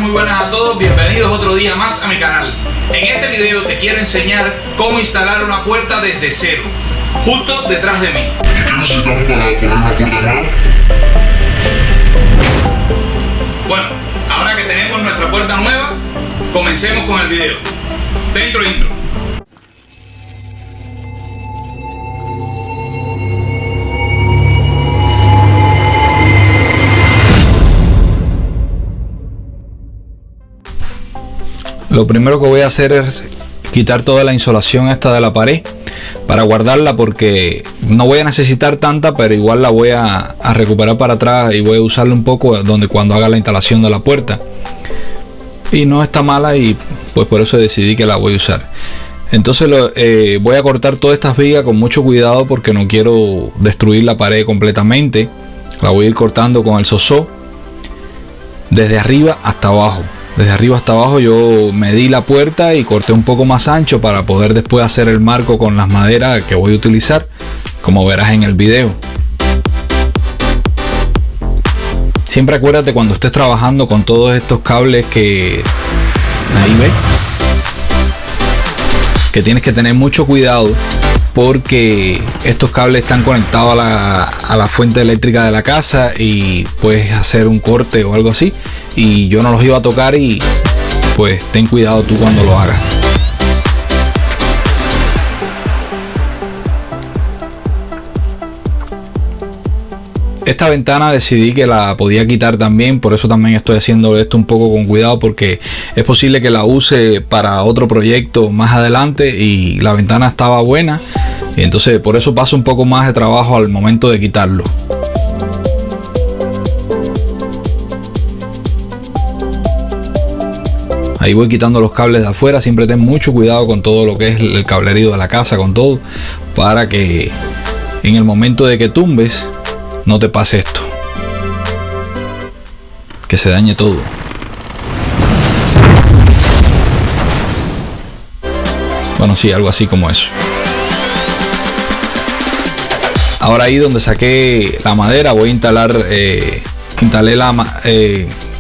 muy buenas a todos, bienvenidos otro día más a mi canal. En este video te quiero enseñar cómo instalar una puerta desde cero, justo detrás de mí. ¿Qué necesitamos para poner una puerta nueva? Bueno, ahora que tenemos nuestra puerta nueva, comencemos con el video. Intro. Lo primero que voy a hacer es quitar toda la insolación esta de la pared para guardarla, porque no voy a necesitar tanta, pero igual la voy a recuperar para atrás y voy a usarla un poco cuando haga la instalación de la puerta. Y no está mala y pues por eso decidí que la voy a usar. Entonces voy a cortar todas estas vigas con mucho cuidado porque no quiero destruir la pared completamente. La voy a ir cortando con el sozó desde arriba hasta abajo. Desde arriba hasta abajo yo medí la puerta y corté un poco más ancho para poder después hacer el marco con las maderas que voy a utilizar, como verás en el video. Siempre acuérdate cuando estés trabajando con todos estos cables que ahí ves, que tienes que tener mucho cuidado, porque estos cables están conectados a la fuente eléctrica de la casa y puedes hacer un corte o algo así, y yo no los iba a tocar, y pues ten cuidado tú cuando lo hagas. Esta ventana decidí que la podía quitar también, por eso también estoy haciendo esto un poco con cuidado, porque es posible que la use para otro proyecto más adelante y la ventana estaba buena, y entonces por eso paso un poco más de trabajo al momento de quitarlo. Ahí voy quitando los cables de afuera. Siempre ten mucho cuidado con todo lo que es el cablerío de la casa, con todo, para que en el momento de que tumbes no te pase esto, que se dañe todo. Bueno, sí, algo así como eso. Ahora ahí donde saqué la madera voy a instalar, instalé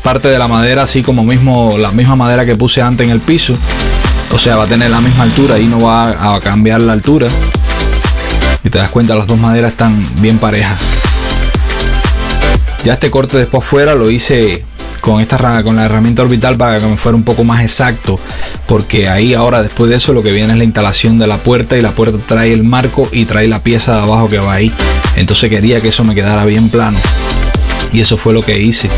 parte de la madera, así como la misma madera que puse antes en el piso. O sea, va a tener la misma altura y no va a cambiar la altura. Y te das cuenta, las dos maderas están bien parejas. Ya este corte después fuera lo hice con la herramienta orbital para que me fuera un poco más exacto, porque ahí ahora después de eso lo que viene es la instalación de la puerta, y la puerta trae el marco y trae la pieza de abajo que va ahí. Entonces quería que eso me quedara bien plano, y eso fue lo que hice.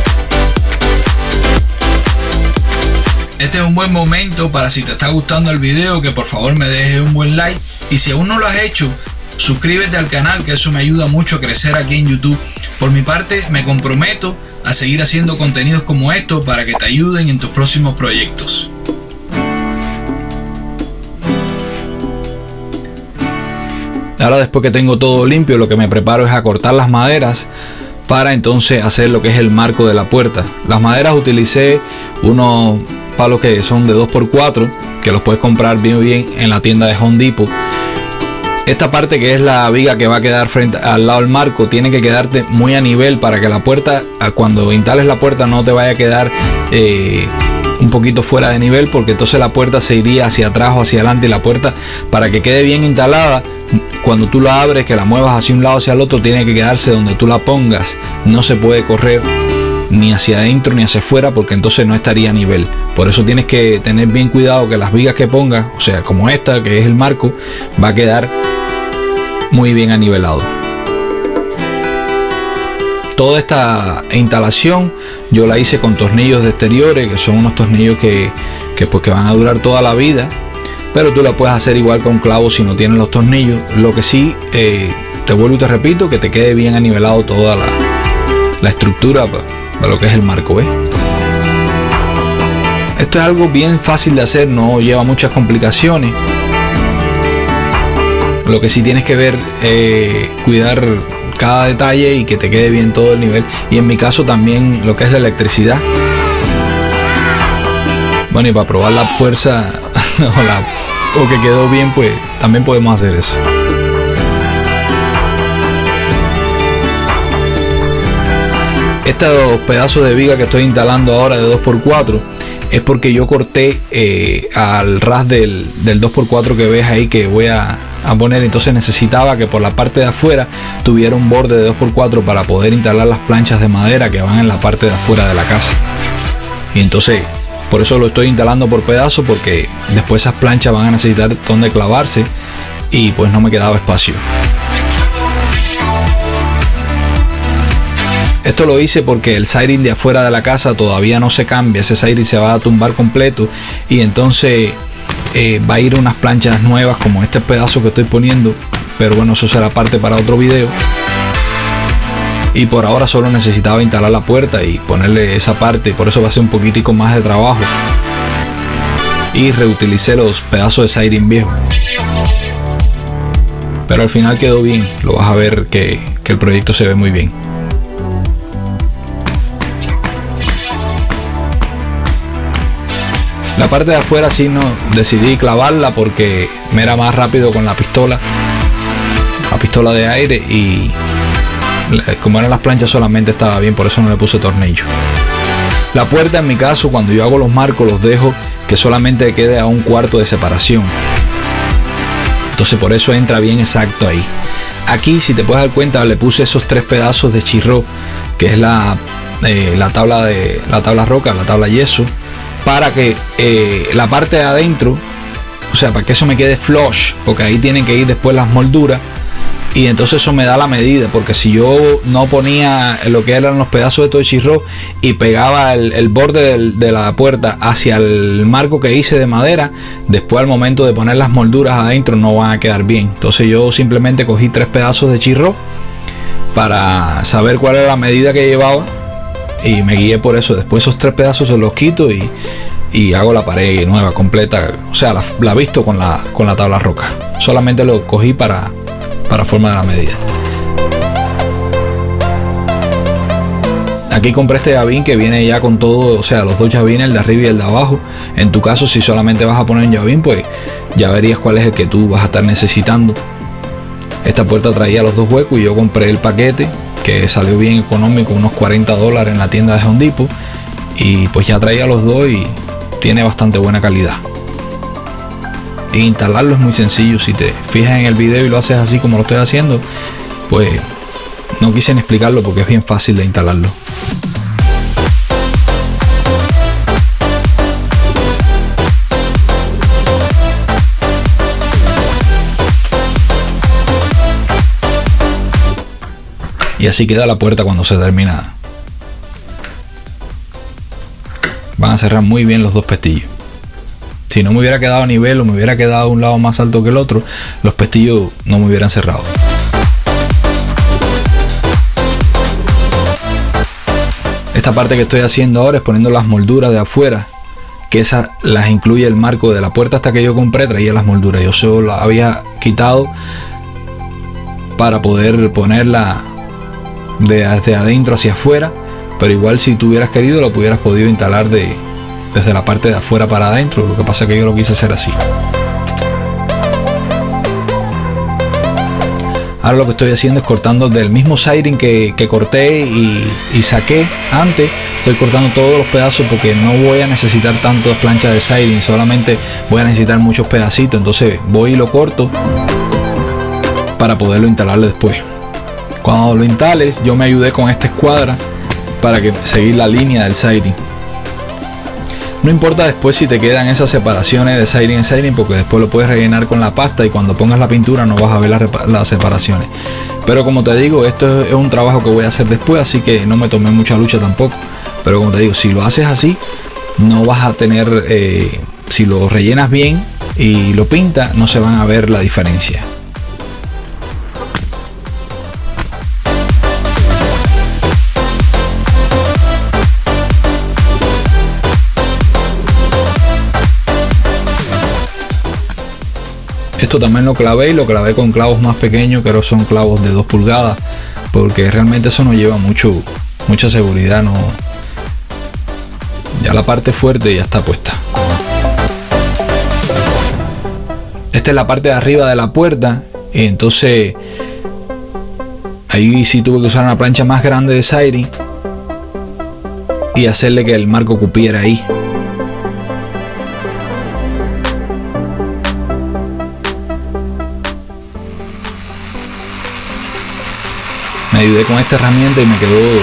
Este es un buen momento para, si te está gustando el video, que por favor me dejes un buen like, y si aún no lo has hecho, suscríbete al canal, que eso me ayuda mucho a crecer aquí en YouTube. Por mi parte, me comprometo a seguir haciendo contenidos como estos para que te ayuden en tus próximos proyectos. Ahora, después que tengo todo limpio, lo que me preparo es a cortar las maderas para entonces hacer lo que es el marco de la puerta. Las maderas utilicé unos palos que son de 2x4, que los puedes comprar bien en la tienda de Home Depot. Esta parte, que es la viga que va a quedar al lado del marco, tiene que quedarte muy a nivel para que la puerta, cuando instales la puerta, no te vaya a quedar un poquito fuera de nivel, porque entonces la puerta se iría hacia atrás o hacia adelante, y la puerta, para que quede bien instalada, cuando tú la abres, que la muevas hacia un lado o hacia el otro, tiene que quedarse donde tú la pongas. No se puede correr ni hacia adentro ni hacia afuera, porque entonces no estaría a nivel. Por eso tienes que tener bien cuidado que las vigas que pongas, o sea, como esta que es el marco, va a quedar muy bien anivelado. Toda esta instalación yo la hice con tornillos de exteriores, que son unos tornillos que van a durar toda la vida, pero tú la puedes hacer igual con clavos si no tienes los tornillos. Lo que sí, te vuelvo y te repito, que te quede bien anivelado toda la estructura para lo que es el marco, ¿ves? Esto es algo bien fácil de hacer, no lleva muchas complicaciones. Lo que sí tienes que ver, cuidar cada detalle y que te quede bien todo el nivel. Y en mi caso también lo que es la electricidad. Bueno, y para probar la fuerza o que quedó bien, pues también podemos hacer eso. Estos pedazos de viga que estoy instalando ahora de 2x4 es porque yo corté al ras del 2x4 que ves ahí que voy a poner. Entonces necesitaba que por la parte de afuera tuviera un borde de 2x4 para poder instalar las planchas de madera que van en la parte de afuera de la casa. Y entonces por eso lo estoy instalando por pedazos, porque después esas planchas van a necesitar donde clavarse y pues no me quedaba espacio. Esto lo hice porque el siding de afuera de la casa todavía no se cambia. Ese siding se va a tumbar completo y entonces va a ir unas planchas nuevas como este pedazo que estoy poniendo, pero bueno, eso será parte para otro video. Y por ahora solo necesitaba instalar la puerta y ponerle esa parte, por eso va a ser un poquitico más de trabajo. Y reutilicé los pedazos de siding viejo, pero al final quedó bien. Lo vas a ver que el proyecto se ve muy bien. La parte de afuera sí no decidí clavarla porque me era más rápido con la pistola de aire, y como eran las planchas solamente estaba bien, por eso no le puse tornillo. La puerta, en mi caso, cuando yo hago los marcos, los dejo que solamente quede a 1/4 de separación. Entonces por eso entra bien exacto ahí. Aquí, si te puedes dar cuenta, le puse esos 3 pedazos de chirro, que es la tabla roca, la tabla yeso, para que la parte de adentro, o sea, para que eso me quede flush, porque ahí tienen que ir después las molduras. Y entonces eso me da la medida, porque si yo no ponía lo que eran los pedazos de todo el chirro y pegaba el borde de la puerta hacia el marco que hice de madera, después al momento de poner las molduras adentro no van a quedar bien. Entonces yo simplemente cogí 3 pedazos de chirro para saber cuál era la medida que llevaba y me guié por eso. Después esos 3 pedazos se los quito y hago la pared nueva, completa. O sea, la visto con la tabla roca. Solamente lo cogí para forma de la medida. Aquí compré este llavín que viene ya con todo, o sea, los 2 llavines, el de arriba y el de abajo. En tu caso, si solamente vas a poner un llavín, pues ya verías cuál es el que tú vas a estar necesitando. Esta puerta traía los 2 huecos y yo compré el paquete, que salió bien económico, unos $40 en la tienda de Home Depot, y pues ya traía los 2 y tiene bastante buena calidad. E instalarlo es muy sencillo. Si te fijas en el video y lo haces así como lo estoy haciendo, pues no quise ni explicarlo porque es bien fácil de instalarlo. Y así queda la puerta cuando se termina. Van a cerrar muy bien los 2 pestillos. Si no me hubiera quedado a nivel o me hubiera quedado un lado más alto que el otro, los pestillos no me hubieran cerrado. Esta parte que estoy haciendo ahora es poniendo las molduras de afuera, que esas las incluye el marco de la puerta. Hasta que yo compré traía las molduras, yo solo las había quitado para poder ponerla desde adentro hacia afuera, pero igual si tú hubieras querido lo hubieras podido instalar desde la parte de afuera para adentro. Lo que pasa es que yo lo quise hacer así. Ahora lo que estoy haciendo es cortando del mismo siding que corté y saqué antes. Estoy cortando todos los pedazos porque no voy a necesitar tantas planchas de siding, solamente voy a necesitar muchos pedacitos. Entonces voy y lo corto para poderlo instalarlo después. Cuando lo instales, yo me ayudé con esta escuadra para seguir la línea del siding. No importa después si te quedan esas separaciones de siding en siding, porque después lo puedes rellenar con la pasta y cuando pongas la pintura no vas a ver las separaciones. Pero como te digo, esto es un trabajo que voy a hacer después, así que no me tomé mucha lucha tampoco. Pero como te digo, si lo haces así, no vas a tener, si lo rellenas bien y lo pintas, no se van a ver la diferencia. Esto también lo clavé y lo clavé con clavos más pequeños, que son clavos de 2 pulgadas, porque realmente eso no lleva mucha seguridad, no. Ya la parte fuerte ya está puesta. Esta es la parte de arriba de la puerta, y entonces ahí sí tuve que usar una plancha más grande de siding y hacerle que el marco cupiera ahí. me ayudé con esta herramienta y me quedó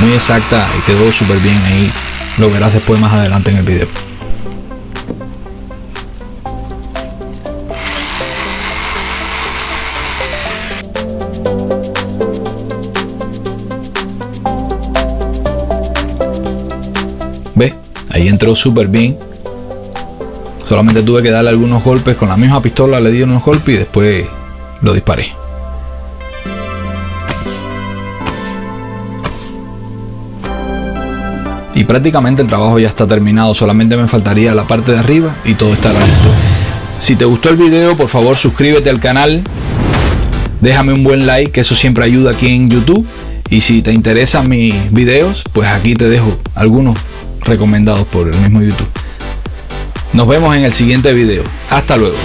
muy exacta y quedó súper bien. Ahí lo verás después más adelante en el video. ¿Ves? Ahí entró súper bien. Solamente tuve que darle algunos golpes con la misma pistola, le di unos golpes y después lo disparé. Y prácticamente el trabajo ya está terminado, solamente me faltaría la parte de arriba y todo estará listo. Si te gustó el video, por favor suscríbete al canal, déjame un buen like, que eso siempre ayuda aquí en YouTube. Y si te interesan mis videos, pues aquí te dejo algunos recomendados por el mismo YouTube. Nos vemos en el siguiente video. Hasta luego.